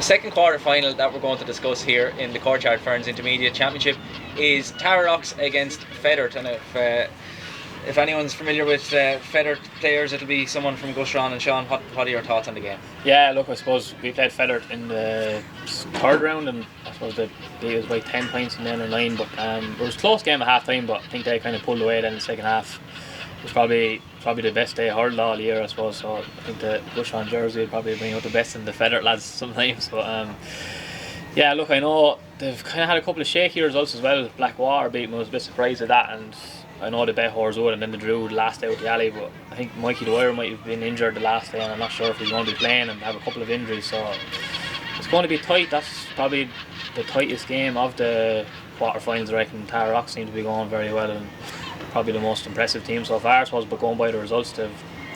second quarter final that we're going to discuss here in the Courtyard Ferns Intermediate Championship is Tara Rocks against Fethard. And if anyone's familiar with Fethard players, it'll be someone from Gusserane. And Sean, what are your thoughts on the game? Yeah, look, I suppose we played Fethard in the third round, and I suppose they beat us by 10 points in the end or 9. But it was a close game at half time, but I think they kind of pulled away then in the second half. It was probably the best day hurled all year, I suppose. So I think the Gusserane jersey would probably bring out the best in the Fethard lads sometimes. But yeah, look, I know they've kind of had a couple of shaky results as well. Blackwater beat me, I was a bit surprised at that, and I know they bet Horsewood and then they drew the last day with the alley, but I think Mikey Dwyer might have been injured the last day, and I'm not sure if he's going to be playing, and have a couple of injuries, so it's going to be tight. That's probably the tightest game of the quarterfinals. I reckon Tara Rock seem to be going very well, and probably the most impressive team so far, I suppose, but going by the results, they're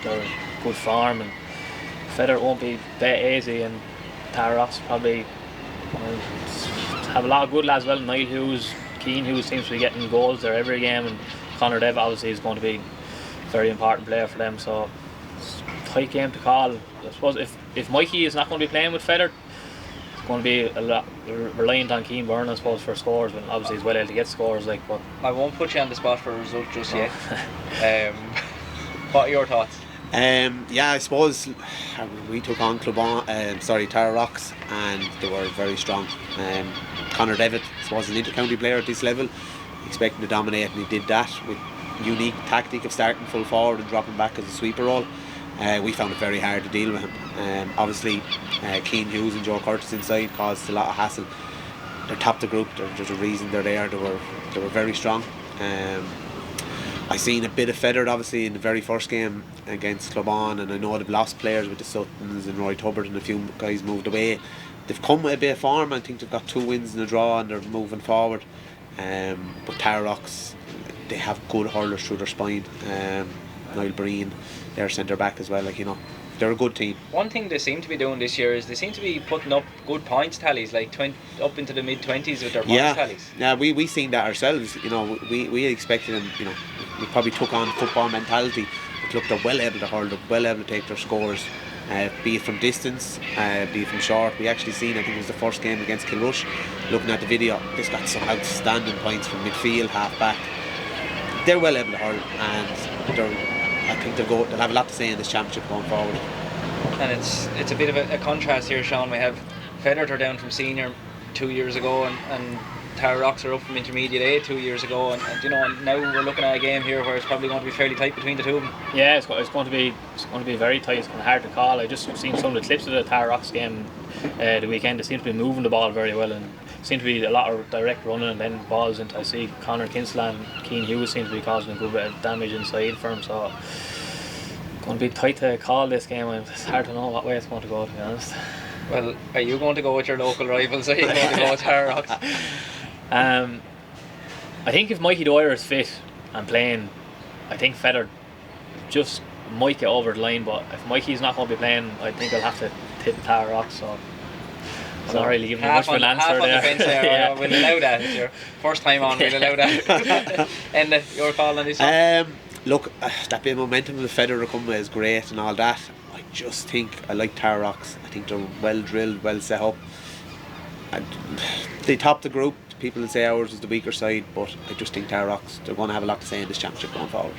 good form, and Fethard won't be that easy, and Tara Rock's probably have a lot of good lads as well. Niall Hughes, Keane Hughes seems to be getting goals there every game, and Conor Dev obviously is going to be a very important player for them, so it's a tight game to call. I suppose if Mikey is not going to be playing with Fethard, it's going to be a lot reliant on Keane Byrne, I suppose, for scores, but obviously he's well able to get scores. But I won't put you on the spot for a result just yet. What are your thoughts? Yeah, I suppose we took on Tara Rocks, and they were very strong. Conor Devitt was an inter-county player at this level, expecting to dominate, and he did that with unique tactic of starting full forward and dropping back as a sweeper role. We found it very hard to deal with him. Obviously, Keane Hughes and Joe Curtis inside caused a lot of hassle. They're top the group. There's a reason they're there. They were very strong. I seen a bit of Fethard obviously in the very first game against Clubon, and I know they've lost players with the Suttons and Roy Tubbard, and a few guys moved away. They've come with a bit of form. I think they've got 2 wins and a draw, and they're moving forward. But Tara Rocks, they have good hurlers through their spine. Niall Breen, their centre back as well. They're a good team. One thing they seem to be doing this year is they seem to be putting up good points tallies, like up into the mid-20s with their points tallies. Yeah, we seen that ourselves. We expected them. We probably took on football mentality. But look, they're well able to hurl, they're well able to take their scores, be it from distance, be it from short. We actually seen, I think it was the first game against Kilrush, looking at the video, they've got some outstanding points from midfield, half back. They're well able to hurl, and I think they'll have a lot to say in this championship going forward. And it's a bit of a contrast here, Sean. We have Fethard are down from senior 2 years ago, and Tara Rocks are up from intermediate A 2 years ago, and now we're looking at a game here where it's probably going to be fairly tight between the two of them. Yeah, it's going to be very tight. It's kind of hard to call. I just seen some of the clips of the Tara Rocks game the weekend. They seem to be moving the ball very well, and seem to be a lot of direct running and then balls into. I see Conor Kinsella and Keane Hughes seem to be causing a good bit of damage inside for him, so it's going to be tight to call this game. It's hard to know what way it's going to go, to be honest. Well, are you going to go with your local rivals, or are you going to go with Tara Rocks? I think if Mikey Dwyer is fit and playing, I think Fethard just might get over the line, but if Mikey's not going to be playing, I think I'll have to tip Tara Rocks, so I'm not really giving you much of an answer half there. On the fence there. Yeah. We'll allow that. It's your first time on, we'll allow that. Enda, your call on this one? Look, that bit of momentum the Fethard are coming with is great and all that. I just think I like Tara Rocks. I think they're well drilled, well set up, and they top the group. People will say ours is the weaker side, but I just think Tara Rocks, they're going to have a lot to say in this championship going forward.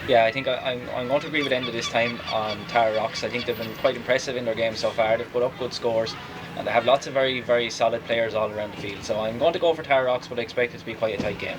Yeah, I think I'm going to agree with Enda this time on Tara Rocks. I think they've been quite impressive in their game so far. They've put up good scores, and they have lots of very, very solid players all around the field. So I'm going to go for Tara Rocks, but I expect it to be quite a tight game.